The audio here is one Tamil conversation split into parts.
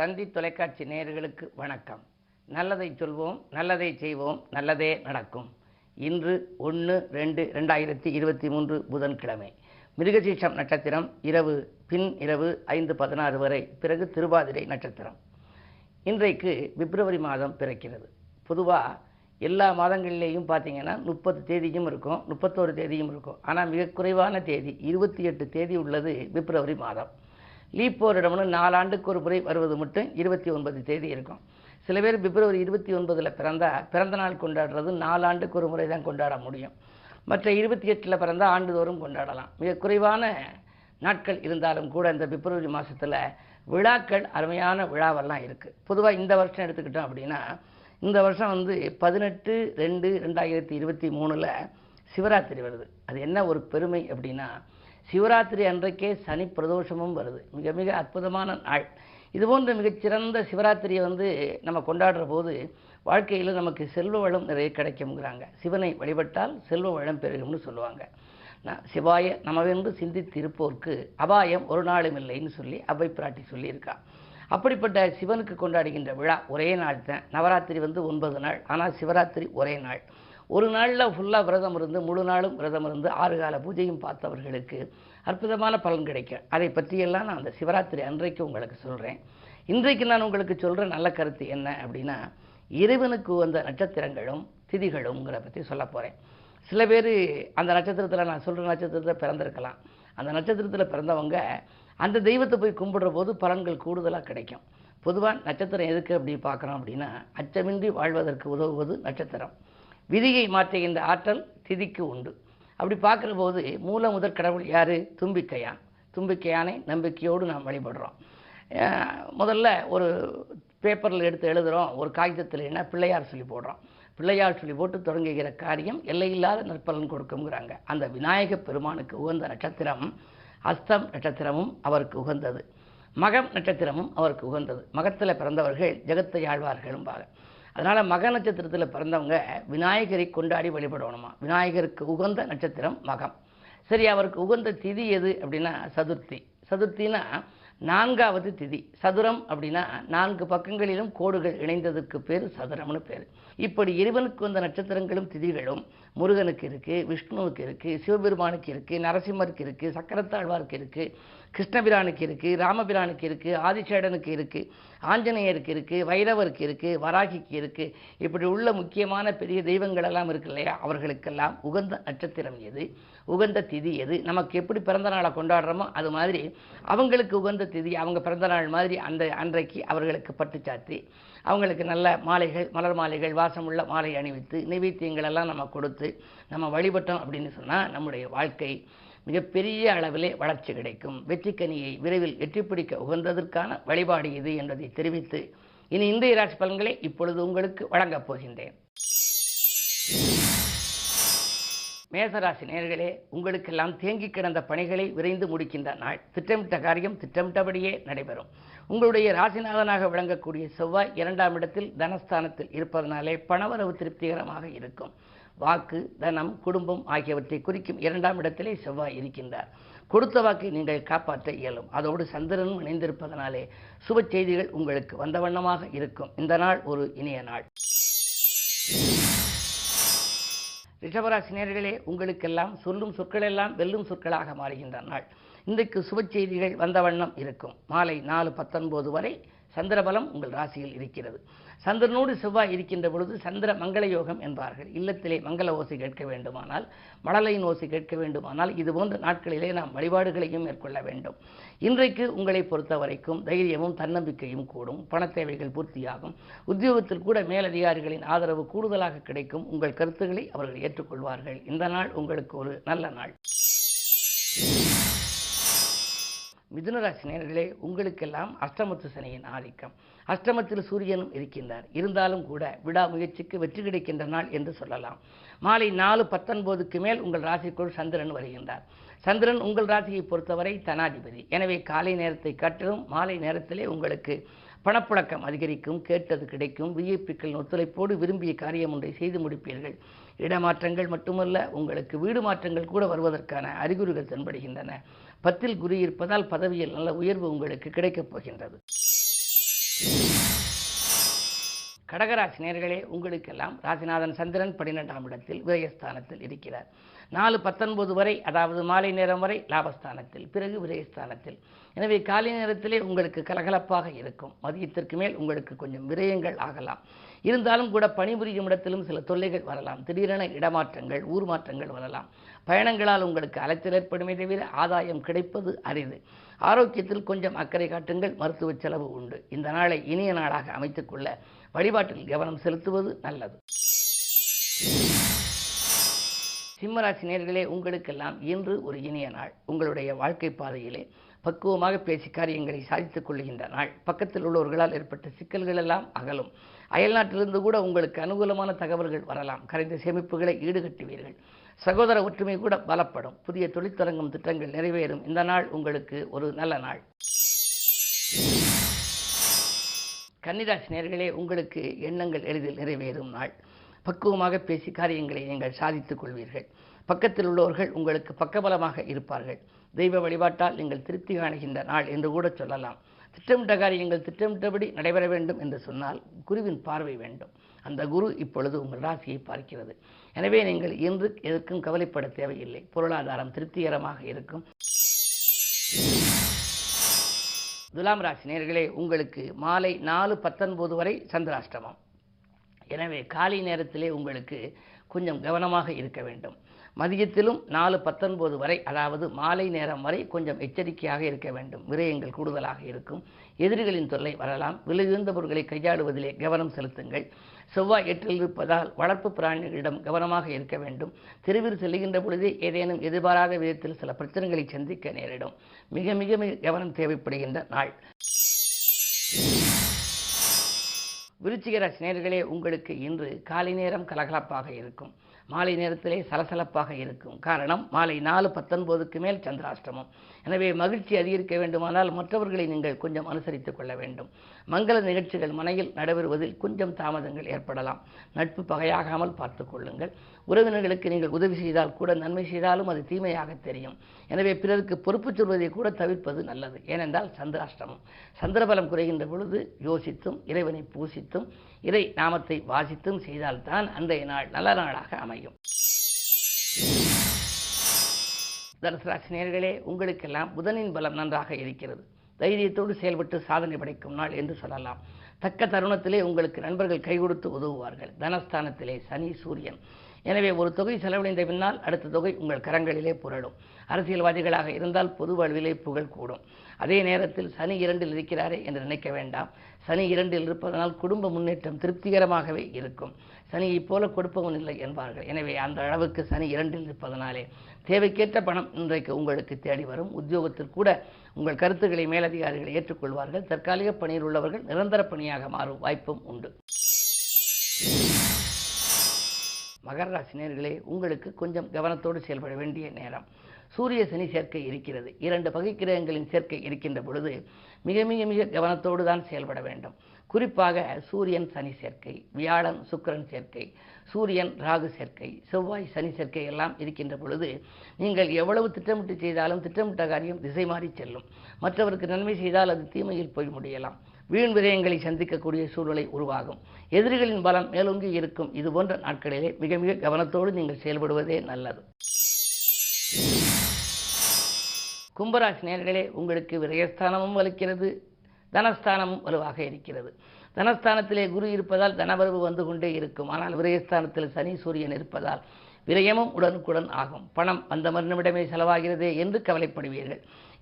தந்தி தொலைக்காட்சி நேயர்களுக்கு வணக்கம். நல்லதை சொல்வோம், நல்லதை செய்வோம், நல்லதே நடக்கும். இன்று 1/2/2023 புதன்கிழமை. மிருகசீஷம் நட்சத்திரம் இரவு 5:16 வரை, பிறகு திருவாதிரை நட்சத்திரம். இன்றைக்கு பிப்ரவரி மாதம் பிறக்கிறது. பொதுவாக எல்லா மாதங்களிலேயும் பார்த்தீங்கன்னா 30 தேதியும் இருக்கும், 31 தேதியும் இருக்கும். ஆனால் மிக குறைவான தேதி 28 தேதி உள்ளது பிப்ரவரி மாதம். லீப் வருடம்னு 4 ஆண்டுக்கு ஒரு முறை வருவது மட்டும் 29 தேதி இருக்கும். சில பேர் பிப்ரவரி 29 பிறந்தால் பிறந்த நாள் கொண்டாடுறது 4 ஆண்டுக்கு ஒரு முறை தான் கொண்டாட முடியும். மற்ற 28 பிறந்தால் ஆண்டுதோறும் கொண்டாடலாம். மிக குறைவான நாட்கள் இருந்தாலும் கூட இந்த பிப்ரவரி மாதத்தில் விழாக்கள், அருமையான விழாவெல்லாம் இருக்குது. பொதுவாக இந்த வருஷம் எடுத்துக்கிட்டோம் அப்படின்னா, இந்த வருஷம் 18/2/2023 சிவராத்திரி வருது. அது என்ன ஒரு பெருமை அப்படின்னா, சிவராத்திரி அன்றைக்கே சனி பிரதோஷமும் வருது. மிக மிக அற்புதமான நாள். இதுபோன்ற மிகச்சிறந்த சிவராத்திரியை நம்ம கொண்டாடுற போது வாழ்க்கையில் நமக்கு செல்வ வளம் நிறைய கிடைக்கும்ங்கிறாங்க. சிவனை வழிபட்டால் செல்வ வளம் பெருகும்னு சொல்லுவாங்க. சிவாய நமவென்று சிந்தித்து இருப்போர்க்கு அபாயம் ஒரு நாளும் இல்லைன்னு சொல்லி அவ்வை பிராட்டி சொல்லியிருக்கா. அப்படிப்பட்ட சிவனுக்கு கொண்டாடுகின்ற விழா ஒரே நாள் தான். நவராத்திரி 9 நாள், ஆனால் சிவராத்திரி ஒரே நாள். ஒரு நாளில் ஃபுல்லாக விரதம் இருந்து, முழு நாளும் விரதம் இருந்து 6 கால பூஜையும் பார்த்தவர்களுக்கு அற்புதமான பலன் கிடைக்கும். அதை பற்றியெல்லாம் நான் அந்த சிவராத்திரி அன்றைக்கு உங்களுக்கு சொல்கிறேன். இன்றைக்கு நான் உங்களுக்கு சொல்கிற நல்ல கருத்து என்ன அப்படின்னா, இறைவனுக்கு வந்த நட்சத்திரங்களும் திதிகளும்ங்கிற பற்றி சொல்ல போகிறேன். சில பேர் அந்த நட்சத்திரத்தில், நான் சொல்கிற நட்சத்திரத்தில் பிறந்திருக்கலாம். அந்த நட்சத்திரத்தில் பிறந்தவங்க அந்த தெய்வத்தை போய் கும்பிடுற போது பலன்கள் கூடுதலாக கிடைக்கும். பொதுவாக நட்சத்திரம் எதுக்கு அப்படி பார்க்குறோம் அப்படின்னா, அச்சமின்றி வாழ்வதற்கு உதவுவது நட்சத்திரம். விதியை மாற்றுகின்ற ஆற்றல் திதிக்கு உண்டு. அப்படி பார்க்குற போது மூல முதற் கடவுள் யார்? தும்பிக்கையான். தும்பிக்கையானை நம்பிக்கையோடு நாம் வழிபடுறோம். முதல்ல ஒரு பேப்பரில் எடுத்து எழுதுகிறோம், ஒரு காகிதத்தில் என்ன பிள்ளையார் சொல்லி போடுறோம். பிள்ளையார் சொல்லி போட்டு தொடங்குகிற காரியம் எல்லையில்லாத நற்பலன் கொடுக்குங்கிறாங்க. அந்த விநாயக பெருமானுக்கு உகந்த நட்சத்திரம் அஸ்தம் நட்சத்திரமும் அவருக்கு உகந்தது. மகம் நட்சத்திரமும் அவருக்கு உகந்தது. மகத்தில் பிறந்தவர்கள் ஜெகத்தை ஆழ்வார்களும்பாங்க. அதனால் மக நட்சத்திரத்தில் பிறந்தவங்க விநாயகரை கொண்டாடி வழிபடணுமா. விநாயகருக்கு உகந்த நட்சத்திரம் மகம். சரி, அவருக்கு உகந்த திதி எது அப்படின்னா சதுர்த்தி. சதுர்த்தினா 4வது திதி. சதுரம் அப்படின்னா 4 பக்கங்களிலும் கோடுகள் இணைந்ததற்கு பேர் சதுரம்னு பேர். இப்படி இறைவனுக்கு வந்த நட்சத்திரங்களும் திதிகளும் முருகனுக்கு இருக்குது, விஷ்ணுவுக்கு இருக்குது, சிவபெருமானுக்கு இருக்குது, நரசிம்மருக்கு இருக்குது, சக்கரத்தாழ்வாருக்கு இருக்குது, கிருஷ்ணபிரானுக்கு இருக்குது, ராமபிரானுக்கு இருக்குது, ஆதிசேடனுக்கு இருக்குது, ஆஞ்சநேயருக்கு இருக்குது, வைரவருக்கு இருக்குது, வராகிக்கு இருக்குது. இப்படி உள்ள முக்கியமான பெரிய தெய்வங்கள் எல்லாம் இருக்கு இல்லையா, அவர்களுக்கெல்லாம் உகந்த நட்சத்திரம் எது, உகந்த திதி எது. நமக்கு எப்படி பிறந்த நாளை கொண்டாடுறோமோ அது மாதிரி அவங்களுக்கு உகந்த திதி, அவங்க பிறந்த நாள் மாதிரி அந்த அன்றைக்கு அவர்களுக்கு பட்டு சாத்தி அவங்களுக்கு நல்ல மாலைகள், மலர் மாலைகள், வாசமுள்ள மாலை அணிவித்து நைவேத்தியங்கள் எல்லாம் நம்ம கொடுத்து நம்ம வழிபட்டோம் அப்படின்னு சொன்னால் நம்முடைய வாழ்க்கை மிகப்பெரிய அளவிலே வளர்ச்சி கிடைக்கும். வெற்றிக்கனியை விரைவில் வெற்றி பிடிக்க உகந்ததற்கான வழிபாடு இது என்பதை தெரிவித்து இனி இன்றைய ராசி பலன்களை இப்பொழுது உங்களுக்கு வழங்கப் போகின்றேன். மேசராசி நேயர்களே, உங்களுக்கெல்லாம் தேங்கி கிடந்த பணிகளை விரைந்து முடிக்கின்ற நாள். திட்டமிட்ட காரியம் திட்டமிட்டபடியே நடைபெறும். உங்களுடைய ராசிநாதனாக விளங்கக்கூடிய செவ்வாய் 2ஆம் இடத்தில் தனஸ்தானத்தில் இருப்பதனாலே பணவரவு திருப்திகரமாக இருக்கும். வாக்கு, தனம், குடும்பம் ஆகியவற்றை குறிக்கும் 2ஆம் இடத்திலே செவ்வாய் இருக்கின்றார். கொடுத்த வாக்கை நீங்கள் காப்பாற்ற இயலும். அதோடு சந்திரனும் இணைந்திருப்பதனாலே சுப செய்திகள் உங்களுக்கு வந்த வண்ணமாக இருக்கும். இந்த நாள் ஒரு இனிய நாள். ரிஷபராசி நேயர்களே, உங்களுக்கெல்லாம் சொல்லும் சொற்கள் எல்லாம் வெல்லும் சொற்களாக மாறுகின்ற நாள். இன்றைக்கு சுப செய்திகள் வந்த வண்ணம் இருக்கும். மாலை 4:19 வரை சந்திரபலம் உங்கள் ராசியில் இருக்கிறது. சந்திரனோடு செவ்வாய் இருக்கின்ற பொழுது சந்திர மங்கள யோகம் என்பார்கள். இல்லத்திலே மங்கள ஓசை கேட்க வேண்டுமானால், மழலையின் ஓசை கேட்க வேண்டுமானால் இதுபோன்ற நாட்களிலே நாம் வழிபாடுகளையும் மேற்கொள்ள வேண்டும். இன்றைக்கு உங்களை பொறுத்த வரைக்கும் தைரியமும் தன்னம்பிக்கையும் கூடும். பண தேவைகள் பூர்த்தியாகும். உத்தியோகத்தில் கூட மேலதிகாரிகளின் ஆதரவு கூடுதலாக கிடைக்கும். உங்கள் கருத்துக்களை அவர்கள் ஏற்றுக்கொள்வார்கள். இந்த நாள் உங்களுக்கு ஒரு நல்ல நாள். மிதுனராசி நேயர்களே, உங்களுக்கெல்லாம் அஷ்டமத்து சனியின் ஆதிக்கம். அஷ்டமத்தில் சூரியனும் இருக்கின்றார். இருந்தாலும் கூட விடாமுயற்சிக்கு வெற்றி கிடைக்கின்ற நாள் என்று சொல்லலாம். மாலை 4:19 மேல் உங்கள் ராசிக்குள் சந்திரன் வருகின்றார். சந்திரன் உங்கள் ராசியை பொறுத்தவரை தனாதிபதி. எனவே காலை நேரத்தை காட்டிலும் மாலை நேரத்திலே உங்களுக்கு பணப்புழக்கம் அதிகரிக்கும். கேட்டது கிடைக்கும். விஐபிக்களின் ஒத்துழைப்போடு விரும்பிய காரியம் ஒன்றை செய்து முடிப்பீர்கள். இடமாற்றங்கள் மட்டுமல்ல, உங்களுக்கு வீடு மாற்றங்கள் கூட வருவதற்கான அறிகுறிகள் தென்படுகின்றன. 10ல் குரு இருப்பதால் பதவியில் நல்ல உயர்வு உங்களுக்கு கிடைக்கப் போகின்றது. கடகராசி நேயர்களே, உங்களுக்கெல்லாம் ராசிநாதன் சந்திரன் 12ஆம் இடத்தில் விரயஸ்தானத்தில் இருக்கிறார். 4:19 வரை, அதாவது மாலை நேரம் வரை லாபஸ்தானத்தில், பிறகு விரயஸ்தானத்தில். எனவே காலை நேரத்திலே உங்களுக்கு கலகலப்பாக இருக்கும். மதியத்திற்கு மேல் உங்களுக்கு கொஞ்சம் விரயங்கள் ஆகலாம். இருந்தாலும் கூட பணிபுரியும் இடத்திலும் சில தொல்லைகள் வரலாம். திடீரென இடமாற்றங்கள், ஊர் மாற்றங்கள் வரலாம். பயணங்களால் உங்களுக்கு அலைச்சல் ஏற்படுமே தவிர ஆதாயம் கிடைப்பது அரிது. ஆரோக்கியத்தில் கொஞ்சம் அக்கறை காட்டுங்கள். மருத்துவ செலவு உண்டு. இந்த நாளை இனிய நாளாக அமைத்துக்கொள்ள வழிபாட்டில் கவனம் செலுத்துவது நல்லது. சிம்மராசி நேயர்களே, உங்களுக்கெல்லாம் இன்று ஒரு இனிய நாள். உங்களுடைய வாழ்க்கை பாதையிலே பக்குவமாக பேசி காரியங்களை சாதித்துக் கொள்கின்ற நாள். பக்கத்தில் உள்ளவர்களால் ஏற்பட்ட சிக்கல்கள் எல்லாம் அகலும். அயல்நாட்டிலிருந்து கூட உங்களுக்கு அனுகூலமான தகவல்கள் வரலாம். கரைந்த சேமிப்புகளை ஈடுகட்டுவீர்கள். சகோதர ஒற்றுமை கூட பலப்படும். புதிய தொழிற்தொடங்கும் திட்டங்கள் நிறைவேறும். இந்த நாள் உங்களுக்கு ஒரு நல்ல நாள். கன்னிராசி நேயர்களே, உங்களுக்கு எண்ணங்கள் எளிதில் நிறைவேறும் நாள். பக்குவமாக பேசி காரியங்களை நீங்கள் சாதித்துக் கொள்வீர்கள். பக்கத்தில் உள்ளவர்கள் உங்களுக்கு பக்கபலமாக இருப்பார்கள். தெய்வ வழிபாட்டால் நீங்கள் திருப்தி காணுகின்ற நாள் என்று கூட சொல்லலாம். திட்டமிட்ட காரியங்கள் திட்டமிட்டபடி நடைபெற வேண்டும் என்று சொன்னால் குருவின் பார்வை வேண்டும். அந்த குரு இப்பொழுது உங்கள் ராசியை பார்க்கிறது. எனவே நீங்கள் இன்று எதற்கும் கவலைப்பட தேவையில்லை. பொருளாதாரம் திருப்திகரமாக இருக்கும். துலாம் ராசி நேயர்களே, உங்களுக்கு மாலை 4:19 வரை சந்திராஷ்டமம். எனவே காலை நேரத்திலே உங்களுக்கு கொஞ்சம் கவனமாக இருக்க வேண்டும். மதியத்திலும் 4:19 வரை, அதாவது மாலை நேரம் வரை கொஞ்சம் எச்சரிக்கையாக இருக்க வேண்டும். விரயங்கள் கூடுதலாக இருக்கும். எதிரிகளின் தொல்லை வரலாம். விலையுயர்ந்த பொருட்களை கையாளுவதிலே கவனம் செலுத்துங்கள். செவ்வாய் 8இல் இருப்பதால் வளர்ப்பு பிராணிகளிடம் கவனமாக இருக்க வேண்டும். தெருவில் செல்கின்ற பொழுதே ஏதேனும் எதிர்பாராத விதத்தில் சில பிரச்சனைகளை சந்திக்க நேரிடும். மிக மிக மிக கவனம் தேவைப்படுகின்ற நாள். விருச்சிக ராசி நேயர்களே, உங்களுக்கு இன்று காலை நேரம் கலகலப்பாக இருக்கும். மாலை நேரத்திலே சலசலப்பாக இருக்கும். காரணம், மாலை 4:19க்கு மேல் சந்திராஷ்டமம். எனவே மகிழ்ச்சி அதிகரிக்க வேண்டுமானால் மற்றவர்களை நீங்கள் கொஞ்சம் அனுசரித்துக் கொள்ள வேண்டும். மங்கள நிகழ்ச்சிகள் மனையில் நடைபெறுவதில் கொஞ்சம் தாமதங்கள் ஏற்படலாம். நட்பு பகையாகாமல் பார்த்துக் கொள்ளுங்கள். உறவினர்களுக்கு நீங்கள் உதவி செய்தால் கூட நன்மை செய்தாலும் அது தீமையாக தெரியும். எனவே பிறருக்கு பொறுப்பு சொல்வதை கூட தவிர்ப்பது நல்லது. ஏனென்றால் சந்திராஷ்டமம். சந்திரபலம் குறைகின்ற பொழுது யோசித்தும் இறைவனை பூசித்தும் இறை நாமத்தை வாசித்தும் செய்தால்தான் அன்றைய நாள் நல்ல நாளாக அமையும். தனுசு ராசி நேயர்களே, உங்களுக்கெல்லாம் புதனின் பலம் நன்றாக இருக்கிறது. தைரியத்தோடு செயல்பட்டு சாதனை படைக்கும் நாள் என்று சொல்லலாம். தக்க தருணத்திலே உங்களுக்கு நண்பர்கள் கை கொடுத்து உதவுவார்கள். தனஸ்தானத்திலே சனி சூரியன். எனவே ஒரு தொகை செலவழிந்த பின்னால் அடுத்த தொகை உங்கள் கரங்களிலே புரளும். அரசியல்வாதிகளாக இருந்தால் பொது வாழ்விலே புகழ் கூடும். அதே நேரத்தில் சனி 2இல் இருக்கிறாரே என்று நினைக்க வேண்டாம். சனி 2இல் இருப்பதனால் குடும்ப முன்னேற்றம் திருப்திகரமாகவே இருக்கும். சனியைப் போல கொடுப்பவன் இல்லை என்பார்கள். எனவே அந்த அளவுக்கு சனி 2இல் இருப்பதனாலே தேவைக்கேற்ற பணம் இன்றைக்கு உங்களுக்கு தேடி வரும். உத்தியோகத்தில் கூட உங்கள் கருத்துக்களை மேலதிகாரிகள் ஏற்றுக்கொள்வார்கள். தற்காலிக பணியில் உள்ளவர்கள் நிரந்தர பணியாக மாறும் வாய்ப்பும் உண்டு. மகர ராசி நேயர்களே, உங்களுக்கு கொஞ்சம் கவனத்தோடு செயல்பட வேண்டிய நேரம். சூரிய சனி சேர்க்கை இருக்கிறது. 2 பகை கிரகங்களின் சேர்க்கை இருக்கின்ற பொழுது மிக மிக மிக கவனத்தோடு தான் செயல்பட வேண்டும். குறிப்பாக சூரியன் சனி சேர்க்கை, வியாழன் சுக்கிரன் சேர்க்கை, சூரியன் ராகு சேர்க்கை, செவ்வாய் சனி சேர்க்கை எல்லாம் இருக்கின்ற பொழுது நீங்கள் எவ்வளவு திட்டமிட்டு செய்தாலும் திட்டமிட்ட காரியம் திசை மாறி செல்லும். மற்றவருக்கு நன்மை செய்தால் அது தீமையில் போய் முடியலாம். வீண் விரயங்களை சந்திக்கக்கூடிய சூழ்நிலை உருவாகும். எதிரிகளின் பலம் மேலோங்கி இருக்கும். இது போன்ற நாட்களிலே மிக மிக கவனத்தோடு நீங்கள் செயல்படுவதே நல்லது. கும்பராசி நேயர்களே, உங்களுக்கு விரயஸ்தானமும் வலுக்கிறது, தனஸ்தானமும் வலுவாக இருக்கிறது. தனஸ்தானத்திலே குரு இருப்பதால் தனவரவு வந்து கொண்டே இருக்கும். ஆனால் விரயஸ்தானத்தில் சனி சூரியன் இருப்பதால் விரயமும் உடனுக்குடன் ஆகும். பணம் வந்த மறுநிமிடமே செலவாகிறதே என்று கவலைப்படுவீர்கள்.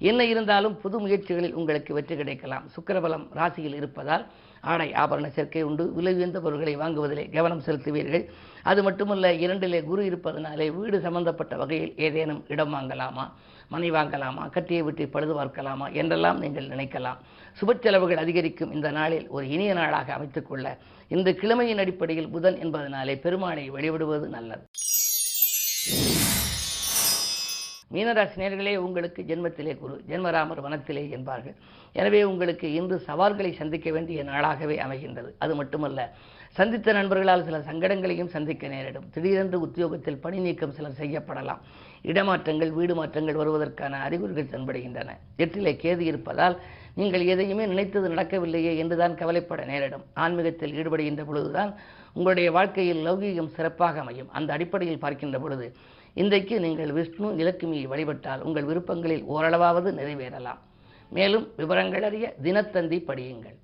என்ன இருந்தாலும் புது முயற்சிகளில் உங்களுக்கு வெற்றி கிடைக்கலாம். சுக்கிரபலம் ராசியில் இருப்பதால் ஆடை ஆபரண சேர்க்கை உண்டு. விலை உயர்ந்த பொருட்களை வாங்குவதிலே கவனம் செலுத்துவீர்கள். அது மட்டுமல்ல, 2இலே குரு இருப்பதனாலே வீடு சம்பந்தப்பட்ட வகையில் ஏதேனும் இடம் வாங்கலாமா, மனை வாங்கலாமா, கட்டிய வீட்டை பழுது பார்க்கலாமா என்றெல்லாம் நீங்கள் நினைக்கலாம். சுப செலவுகள் அதிகரிக்கும் இந்த நாளில் ஒரு இனிய நாளாக அமைத்துக்கொள்ள இந்த கிழமையின் அடிப்படையில் புதன் என்பதனாலே பெருமாளை வழிபடுவது நல்லது. மீனராசி நேயர்களே, உங்களுக்கு ஜென்மத்திலே குரு, ஜென்மராமர் வனத்திலே என்பார்கள். எனவே உங்களுக்கு இன்று சவால்களை சந்திக்க வேண்டிய நாளாகவே அமைகின்றது. அது மட்டுமல்ல, சந்தித்த நண்பர்களால் சில சங்கடங்களையும் சந்திக்க நேரிடும். திடீரென்று உத்தியோகத்தில் பணி நீக்கம் சிலர் செய்யப்படலாம். இடமாற்றங்கள் வீடு மாற்றங்கள் வருவதற்கான அறிகுறிகள் தென்படுகின்றன. 8இலே கேது இருப்பதால் நீங்கள் எதையுமே நினைத்தது நடக்கவில்லையே என்றுதான் கவலைப்பட நேரிடும். ஆன்மீகத்தில் ஈடுபடுகின்ற பொழுதுதான் உங்களுடைய வாழ்க்கையில் லௌகீகம் சிறப்பாக அமையும். அந்த அடிப்படையில் பார்க்கின்ற பொழுது இன்றைக்கு நீங்கள் விஷ்ணு இலக்குமியை வழிபட்டால் உங்கள் விருப்பங்களில் ஓரளவாவது நிறைவேறலாம். மேலும் விவரங்கள் அறிய தினத்தந்தி படியுங்கள்.